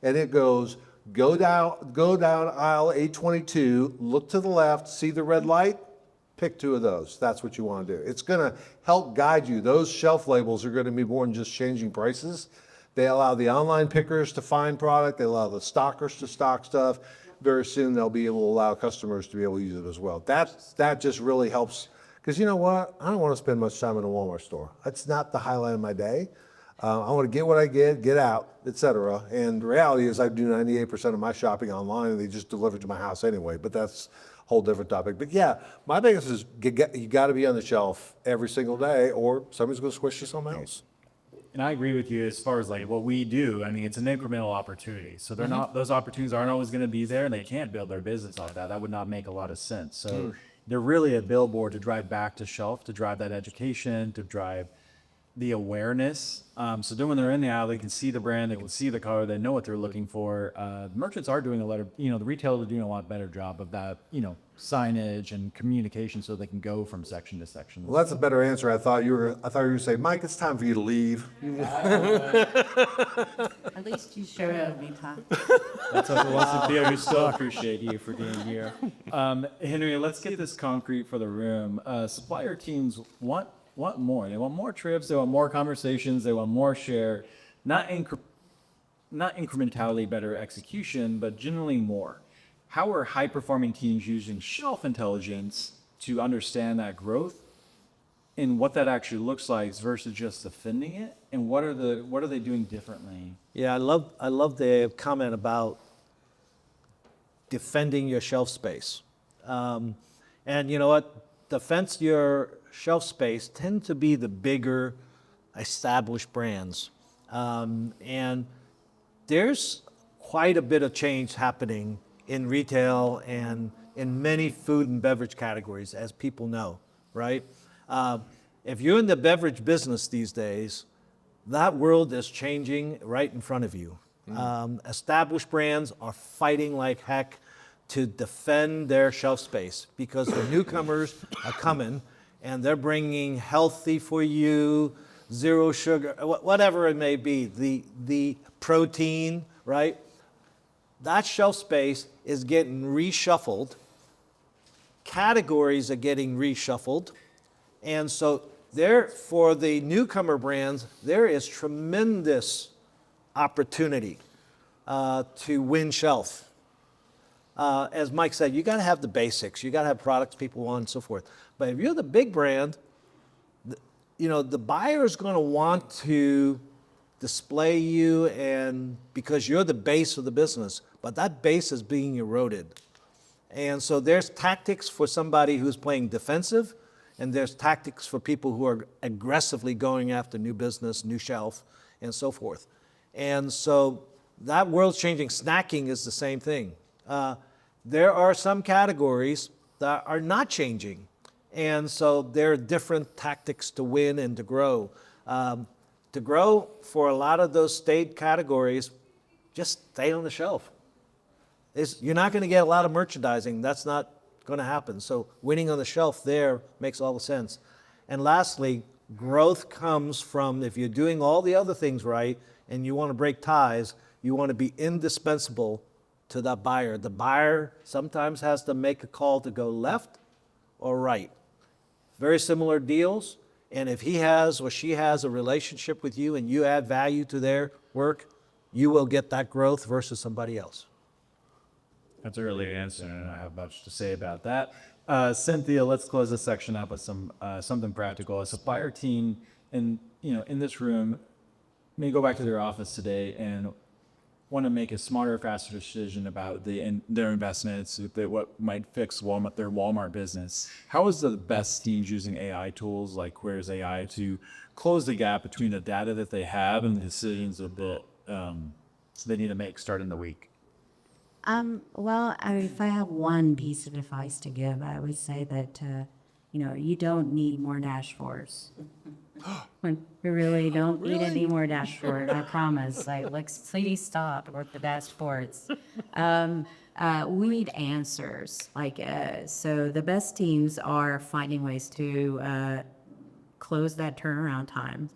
S1: and it goes, go down aisle 822, look to the left, see the red light, pick 2 of those. That's what you want to do. It's going to help guide you. Those shelf labels are going to be more than just changing prices. They allow the online pickers to find product. They allow the stockers to stock stuff. Very soon they'll be able to allow customers to be able to use it as well. That just really helps, because you know what? I don't want to spend much time in a Walmart store. That's not the highlight of my day. I want to get what I get out, et cetera. And the reality is I do 98% of my shopping online, and they just deliver it to my house anyway. But that's a whole different topic. But yeah, my biggest is you got to be on the shelf every single day, or somebody's going to squish you something else.
S2: And I agree with you as far as like what we do. I mean, it's an incremental opportunity. So they're not, those opportunities aren't always going to be there, and they can't build their business off that. That would not make a lot of sense. So they're really a billboard to drive back to shelf, to drive that education, to drive the awareness. So then when they're in the aisle, they can see the brand, they can see the color, they know what they're looking for. The merchants are doing a lot of, the retailers are doing a lot better job of that, signage and communication, so they can go from section to section.
S1: Well, that's a better answer. I thought you were going to say, Mike, it's time for you to leave.
S3: At least you showed up me time.
S2: That's what wants to be. We still appreciate you for being here. Henry, let's get this concrete for the room. Supplier teams want more. They want more trips. They want more conversations. They want more share. Not incrementality, better execution, but generally more. How are high-performing teams using shelf intelligence to understand that growth and what that actually looks like versus just defending it? And what are they doing differently?
S4: Yeah, I love the comment about defending your shelf space. And you know what? Defense your shelf space tend to be the bigger established brands. And there's quite a bit of change happening in retail and in many food and beverage categories, as people know, right? If you're in the beverage business these days, that world is changing right in front of you. Established brands are fighting like heck to defend their shelf space because the newcomers are coming and they're bringing healthy for you, zero sugar, whatever it may be, the protein, right? That shelf space is getting reshuffled. Categories are getting reshuffled. And so there, for the newcomer brands, there is tremendous opportunity to win shelf. As Mike said, you got to have the basics. You got to have products people want and so forth. But if you're the big brand, the buyer is going to want to display you, and because you're the base of the business, but that base is being eroded. And so there's tactics for somebody who's playing defensive, and there's tactics for people who are aggressively going after new business, new shelf, and so forth. And so that world's changing. Snacking is the same thing. There are some categories that are not changing. And so there are different tactics to win and to grow. To grow for a lot of those state categories, just stay on the shelf. You're not going to get a lot of merchandising. That's not going to happen. So winning on the shelf there makes all the sense. And lastly, growth comes from, if you're doing all the other things right and you want to break ties, you want to be indispensable to that buyer. The buyer sometimes has to make a call to go left or right. Very similar deals. And if he has or she has a relationship with you and you add value to their work, you will get that growth versus somebody else.
S2: That's a really good answer, and I don't have much to say about that. Cynthia, let's close this section up with something practical. A supplier team in this room may go back to their office today and want to make a smarter, faster decision about their investments, what might fix their Walmart business. How is the best teams using AI tools like Query's AI to close the gap between the data that they have and the decisions that they need to make starting the week?
S3: Well, if I have one piece of advice to give, I would say that, you don't need more dashboards. We really don't need any more dashboard, I promise. Please stop with the dashboards. We need answers. So the best teams are finding ways to close that turnaround time,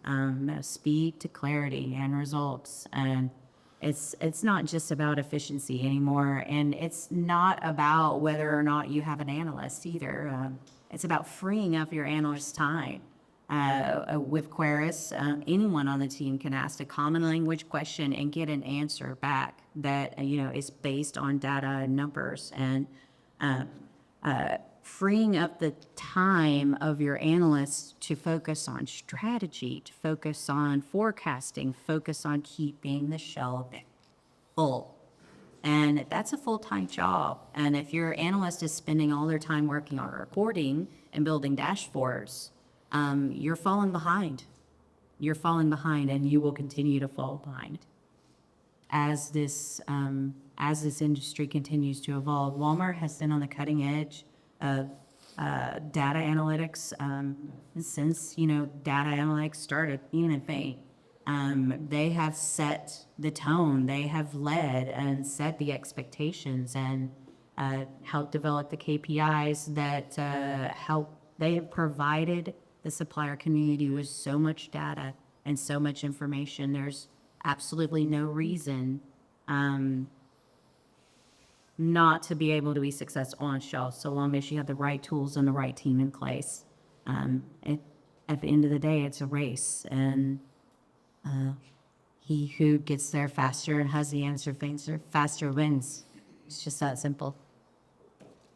S3: speed to clarity and results. And it's not just about efficiency anymore, and it's not about whether or not you have an analyst either. It's about freeing up your analyst's time. With Queris, anyone on the team can ask a common language question and get an answer back that is based on data and numbers, and freeing up the time of your analysts to focus on strategy, to focus on forecasting, focus on keeping the shelf full. And that's a full-time job. And if your analyst is spending all their time working on reporting and building dashboards, you're falling behind. You're falling behind, and you will continue to fall behind as this industry continues to evolve. Walmart has been on the cutting edge of data analytics since data analytics started, even in May. They have set the tone. They have led and set the expectations and helped develop the KPIs that they have provided the supplier community with so much data and so much information. There's absolutely no reason not to be able to be successful on shelf, so long as you have the right tools and the right team in place. At the end of the day, it's a race, and he who gets there faster and has the answer faster wins. It's just that simple.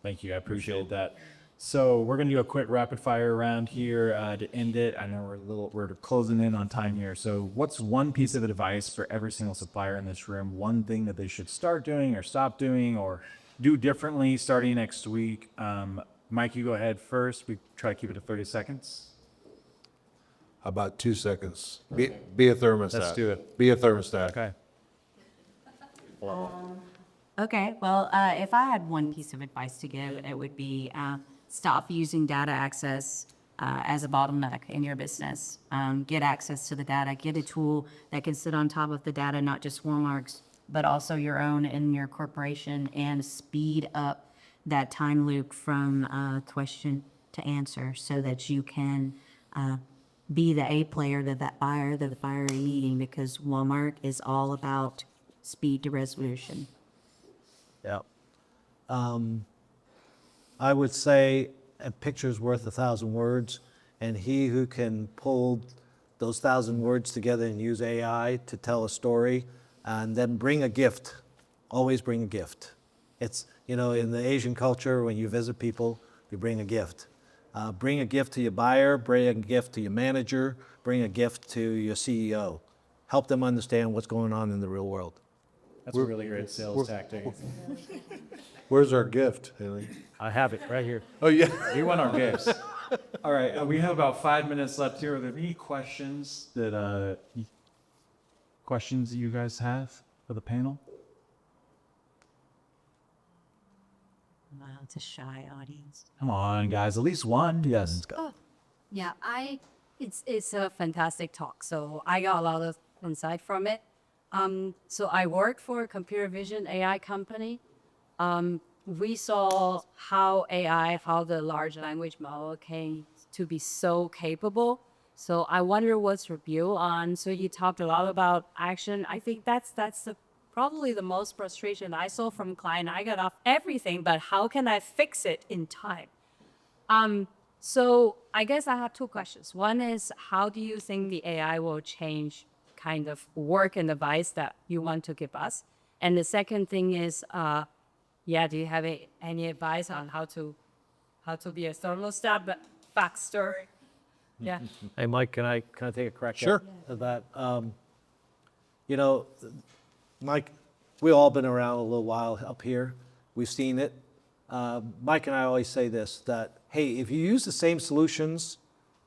S2: Thank you. I appreciate that. So we're going to do a quick rapid fire round here to end it. I know we're closing in on time here. So what's one piece of advice for every single supplier in this room? One thing that they should start doing or stop doing or do differently starting next week. Mike, you go ahead first. We try to keep it to 30 seconds.
S1: How about 2 seconds? Be a thermostat.
S2: Let's do it.
S1: Be a thermostat.
S2: Okay.
S3: Okay, well, if I had one piece of advice to give, it would be stop using data access as a bottleneck in your business. Get access to the data, get a tool that can sit on top of the data, not just Walmart's, but also your own in your corporation, and speed up that time loop from question to answer so that you can be the A player that buyer that the buyer is needing, because Walmart is all about speed to resolution.
S4: Yeah. I would say a picture's worth 1,000 words, and he who can pull those 1,000 words together and use AI to tell a story, and then bring a gift. Always bring a gift. It's, in the Asian culture, when you visit people, you bring a gift. Bring a gift to your buyer, bring a gift to your manager, bring a gift to your CEO. Help them understand what's going on in the real world.
S2: That's a really great sales tactic.
S1: Where's our gift, Haley?
S4: I have it right here.
S1: Oh, yeah.
S2: You want our gifts. All right, we have about 5 minutes left here. Are there any questions that you guys have for the panel?
S3: Wow, it's a shy audience.
S2: Come on, guys, at least one. Yes.
S5: Yeah, it's a fantastic talk. So I got a lot of insight from it. So I work for a computer vision AI company. We saw how the large language model came to be so capable. So I wonder what's your view on, so you talked a lot about action. I think that's probably the most frustration I saw from client. I got off everything, but how can I fix it in time? So I guess I have two questions. One is, how do you think the AI will change kind of work and advice that you want to give us? And the second thing is, do you have any advice on how to be a thermostat but faster? Yeah.
S4: Hey, Mike, can I take a crack
S1: Sure.
S4: at that? Mike, we've all been around a little while up here. We've seen it. Mike and I always say this, that, hey, if you use the same solutions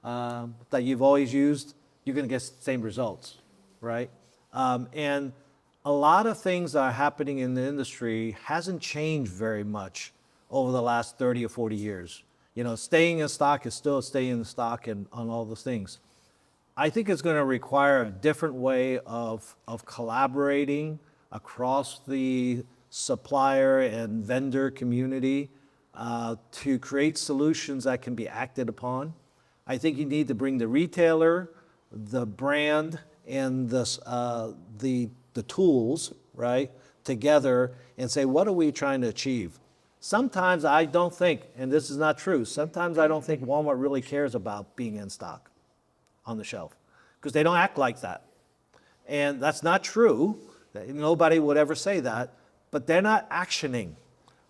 S4: that you've always used, you're going to get the same results, right? And a lot of things that are happening in the industry hasn't changed very much over the last 30 or 40 years. Staying in stock is still staying in stock and on all those things. I think it's going to require a different way of collaborating across the supplier and vendor community to create solutions that can be acted upon. I think you need to bring the retailer, the brand, and the tools, right, together and say, what are we trying to achieve? Sometimes I don't think, and this is not true, sometimes I don't think Walmart really cares about being in stock on the shelf, because they don't act like that. And that's not true. Nobody would ever say that, but they're not actioning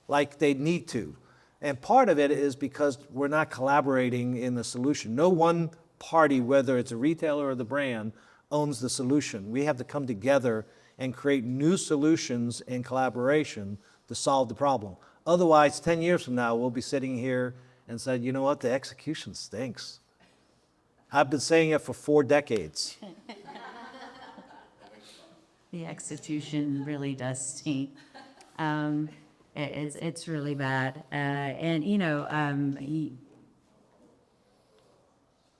S4: like they need to. And part of it is because we're not collaborating in the solution. No one party, whether it's a retailer or the brand, owns the solution. We have to come together and create new solutions in collaboration to solve the problem. Otherwise, 10 years from now, we'll be sitting here and saying, you know what, the execution stinks. I've been saying it for 4 decades.
S3: The execution really does stink. It's really bad.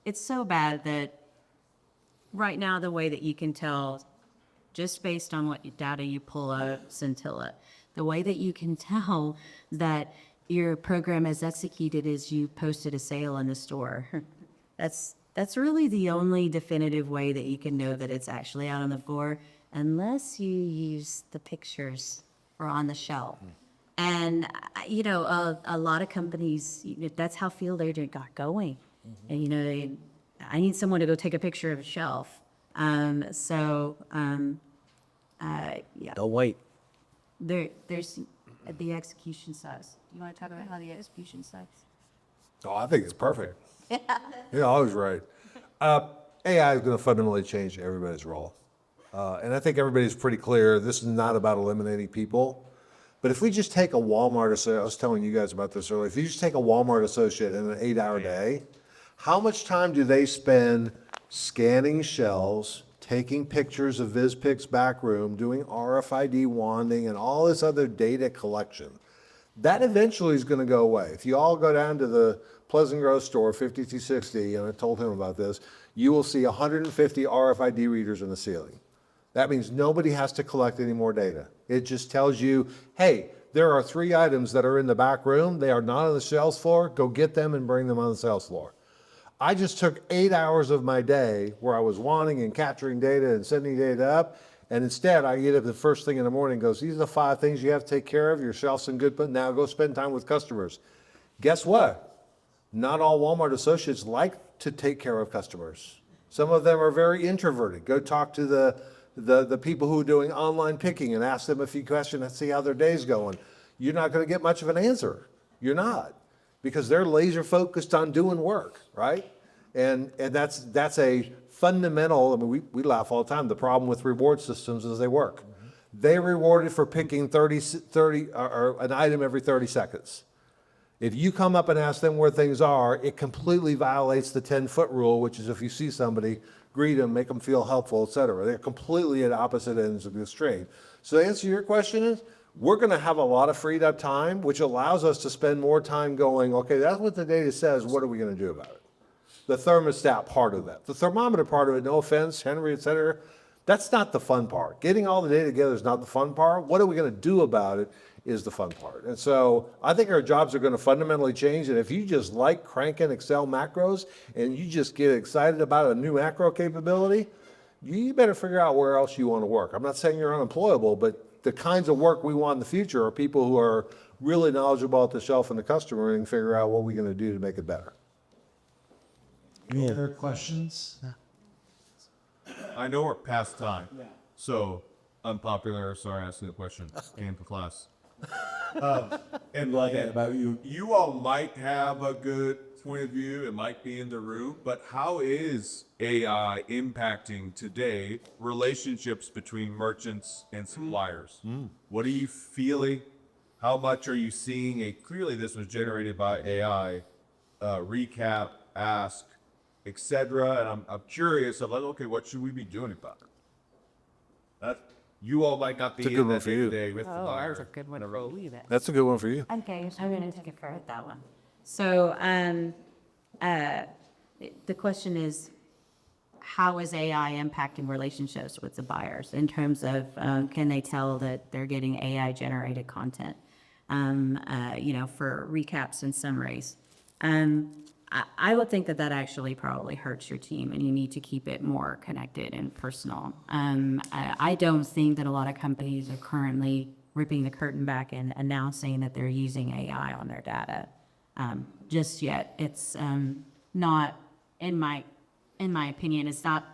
S3: It's so bad that right now the way that you can tell, just based on what data you pull out of Scintilla, the way that you can tell that your program is executed is you posted a sale in the store. That's really the only definitive way that you can know that it's actually out on the floor, unless you use the pictures or on the shelf. And, a lot of companies, that's how feel they got going. And, I need someone to go take a picture of a shelf. Yeah.
S4: Don't wait.
S3: There's the execution size. You want to talk about how the execution size?
S1: Oh, I think it's perfect. You're always right. AI is going to fundamentally change everybody's role. And I think everybody's pretty clear, this is not about eliminating people. But if we just take a Walmart associate, I was telling you guys about this earlier, if you just take a Walmart associate in an 8-hour day, how much time do they spend scanning shelves, taking pictures of VizPix backroom, doing RFID wanding and all this other data collection? That eventually is going to go away. If you all go down to the Pleasant Grove store, 5260, and I told him about this, you will see 150 RFID readers in the ceiling. That means nobody has to collect any more data. It just tells you, hey, there are 3 items that are in the back room. They are not on the sales floor. Go get them and bring them on the sales floor. I just took 8 hours of my day where I was wanting and capturing data and sending data up. And instead, I get up the first thing in the morning and goes, these are the 5 things you have to take care of. Your shelf's in good, but now go spend time with customers. Guess what? Not all Walmart associates like to take care of customers. Some of them are very introverted. Go talk to the people who are doing online picking and ask them a few questions and see how their day's going. You're not going to get much of an answer. You're not, because they're laser focused on doing work, right? And that's a fundamental. I mean, we laugh all the time. The problem with reward systems is they work. They rewarded for picking 30 or an item every 30 seconds. If you come up and ask them where things are, it completely violates the 10-foot rule, which is if you see somebody, greet them, make them feel helpful, et cetera. They're completely at opposite ends of the extreme. So the answer to your question is, we're going to have a lot of freed up time, which allows us to spend more time going, okay, that's what the data says. What are we going to do about it? The thermostat part of that. The thermometer part of it, no offense, Henry, et cetera, that's not the fun part. Getting all the data together is not the fun part. What are we going to do about it is the fun part. And so I think our jobs are going to fundamentally change. And if you just like cranking Excel macros and you just get excited about a new macro capability, you better figure out where else you want to work. I'm not saying you're unemployable, but the kinds of work we want in the future are people who are really knowledgeable at the shelf and the customer and figure out what we're going to do to make it better.
S6: Any other questions?
S7: I know we're past time, so unpopular. Sorry, asking the question. Came for class. And like
S6: About you.
S7: you all might have a good point of view. It might be in the room, but how is AI impacting today relationships between merchants and suppliers? What are you feeling? How much are you seeing? Clearly, this was generated by AI. Recap, ask, etc. And I'm curious. I'm like, okay, what should we be doing about it? That you all might not be
S1: It's a good
S7: in
S1: one
S7: that
S1: for you.
S7: day with the
S3: Oh, that
S7: buyer.
S3: was a good one for you.
S1: That's a good one for you.
S3: Okay, so I'm going to take it for that one. So, the question is, how is AI impacting relationships with the buyers in terms of, can they tell that they're getting AI generated content, for recaps and summaries? I would think that actually probably hurts your team, and you need to keep it more connected and personal. I don't think that a lot of companies are currently ripping the curtain back and announcing that they're using AI on their data just yet. It's not, in my opinion, it's not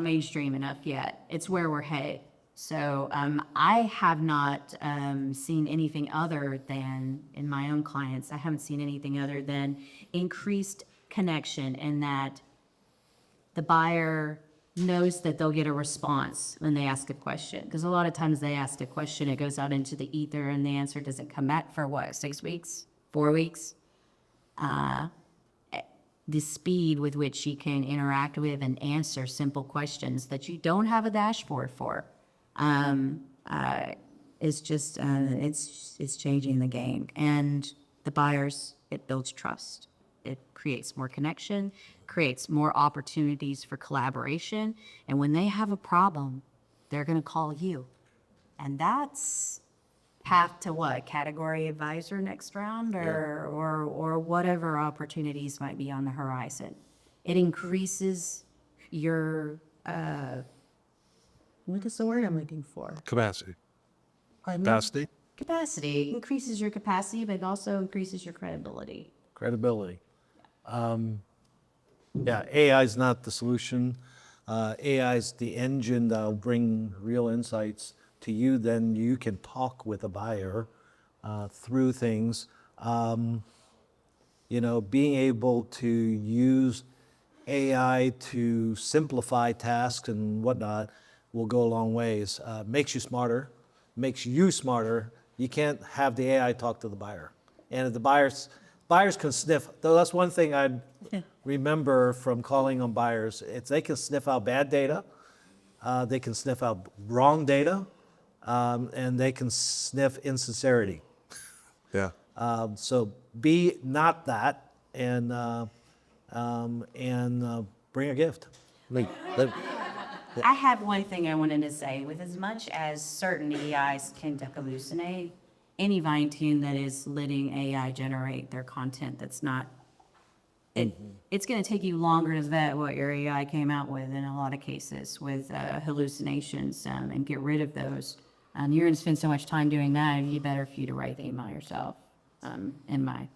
S3: mainstream enough yet. It's where we're headed. So I have not seen anything other than, in my own clients, I haven't seen anything other than increased connection, in that the buyer knows that they'll get a response when they ask a question. Because a lot of times they ask a question, it goes out into the ether, and the answer doesn't come back for what, 6 weeks, 4 weeks? The speed with which you can interact with and answer simple questions that you don't have a dashboard for. It's just, it's changing the game. And the buyers, it builds trust. It creates more connection, creates more opportunities for collaboration. And when they have a problem, they're going to call you. And that's path to what? Category advisor next round, or whatever opportunities might be on the horizon. It increases your, what is the word I'm looking for?
S1: Capacity.
S3: Pardon me?
S1: Capacity.
S3: Capacity. It increases your capacity, but it also increases your credibility.
S4: Credibility. Yeah, AI is not the solution. AI is the engine that'll bring real insights to you. Then you can talk with a buyer through things. Being able to use AI to simplify tasks and whatnot will go a long ways. Makes you smarter. makes you smarter. You can't have the AI talk to the buyer. And if the buyers can sniff, though that's one thing I remember from calling on buyers, it's they can sniff out bad data, they can sniff out wrong data, and they can sniff insincerity.
S7: Yeah.
S4: So be not that, and bring a gift.
S3: I have one thing I wanted to say. With as much as certain AIs can hallucinate, any Vine team that is letting AI generate their content that's not, it's going to take you longer to vet what your AI came out with in a lot of cases with hallucinations and get rid of those. You're going to spend so much time doing that, it'd be better for you to write the email yourself, in my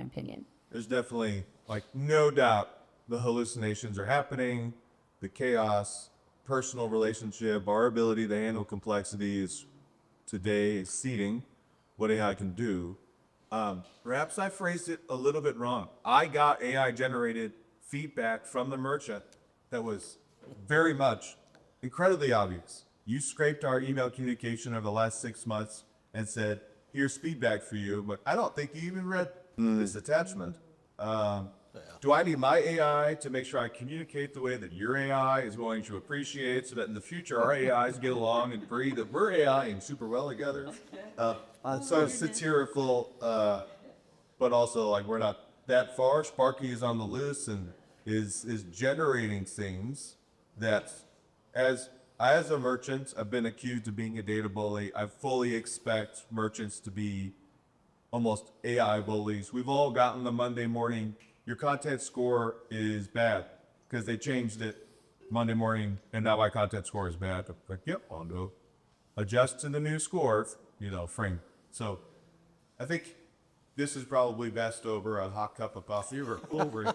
S3: opinion.
S7: There's definitely, like, no doubt the hallucinations are happening, the chaos, personal relationship, our ability to handle complexity is today exceeding what AI can do. Perhaps I phrased it a little bit wrong. I got AI generated feedback from the merchant that was very much incredibly obvious. You scraped our email communication over the last 6 months and said, here's feedback for you, but I don't think you even read this attachment. Do I need my AI to make sure I communicate the way that your AI is going to appreciate so that in the future our AIs get along and breathe that we're AI and super well together? So satirical, but also like we're not that far. Sparky is on the loose and is generating things that as a merchant, I've been accused of being a data bully. I fully expect merchants to be almost AI bullies. We've all gotten the Monday morning, your content score is bad because they changed it Monday morning and now my content score is bad. I'm like, yep, I'll go adjust to the new score, frame. So I think this is probably best over a hot cup of coffee or over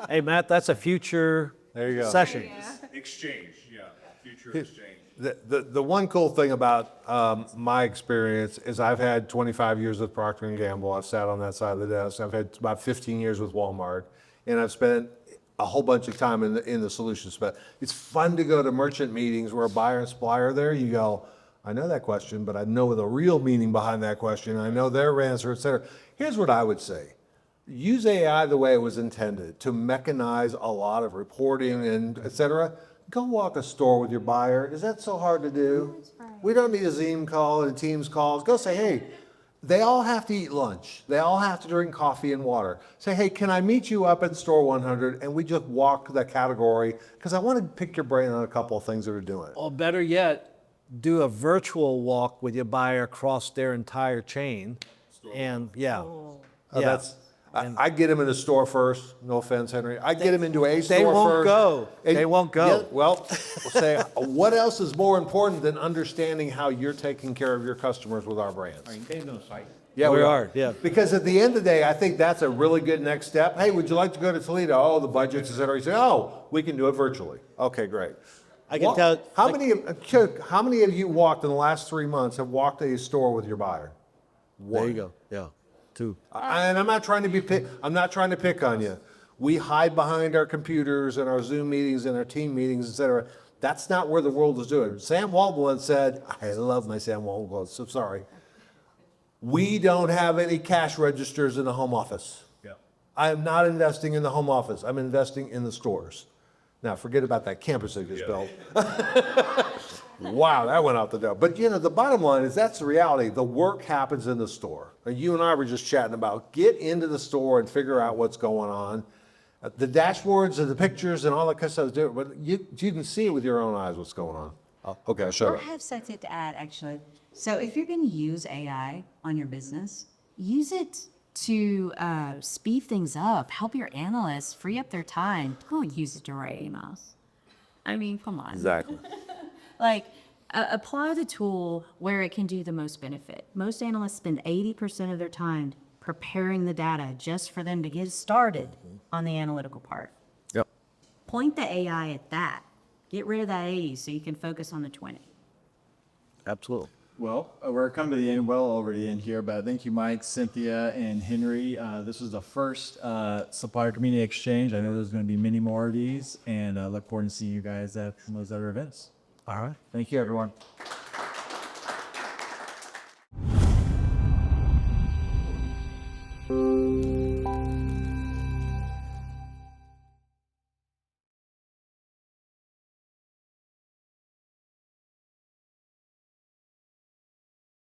S4: Hey, Matt, that's a future session.
S7: exchange. Yeah, future exchange.
S1: The one cool thing about my experience is I've had 25 years with Procter & Gamble. I've sat on that side of the desk. I've had about 15 years with Walmart, and I've spent a whole bunch of time in the solutions. But it's fun to go to merchant meetings where a buyer and supplier are there. You go, I know that question, but I know the real meaning behind that question. I know their answer, et cetera. Here's what I would say. Use AI the way it was intended to mechanize a lot of reporting and et cetera. Go walk a store with your buyer. Is that so hard to do? We don't need a Zoom call and a Teams call. Go say, hey, they all have to eat lunch. They all have to drink coffee and water. Say, hey, can I meet you up at store 100 and we just walk the category? Because I want to pick your brain on a couple of things that are doing it.
S4: Or better yet, do a virtual walk with your buyer across their entire chain. And
S1: I get them in the store first. No offense, Henry. I get them into a store
S4: they
S1: first.
S4: won't go.
S1: And-
S4: They won't go.
S1: Yeah, well, we'll say, what else is more important than understanding how you're taking care of your customers with our brands? Yeah,
S4: We are, yeah.
S1: Because at the end of the day, I think that's a really good next step. Hey, would you like to go to Toledo? Oh, the budget's, et cetera. You say, oh, we can do it virtually. Okay, great.
S4: I can tell.
S1: How many of you walked in the last 3 months have walked a store with your buyer?
S4: There you go. Yeah. 2.
S1: And I'm not trying to pick on you. We hide behind our computers and our Zoom meetings and our team meetings, et cetera. That's not where the world is doing. Sam Walton once said, I love my Sam Walton quotes, so sorry. We don't have any cash registers in the home office.
S7: Yeah.
S1: I am not investing in the home office. I'm investing in the stores. Now, forget about that campus they just built. Wow, that went out the door. But the bottom line is that's the reality. The work happens in the store. And you and I were just chatting about get into the store and figure out what's going on. The dashboards and the pictures and all that kind of stuff is different, but you can see it with your own eyes what's going on. Oh, okay, shut
S8: Or
S1: up.
S8: I have something to add, actually. So if you're going to use AI on your business, use it to speed things up, help your analysts free up their time. Don't use it to write emails. I mean, come on.
S1: Exactly.
S3: Like, apply the tool where it can do the most benefit. Most analysts spend 80% of their time preparing the data just for them to get started on the analytical part.
S4: Yep.
S3: Point the AI at that. Get rid of that 80 so you can focus on the 20.
S4: Absolutely.
S2: Well, we're coming to the end, well over the end here, but thank you, Mike, Cynthia, and Henry. This was the first Supplier Community Exchange. I know there's going to be many more of these, and I look forward to seeing you guys at those other events.
S4: All right.
S2: Thank you, everyone.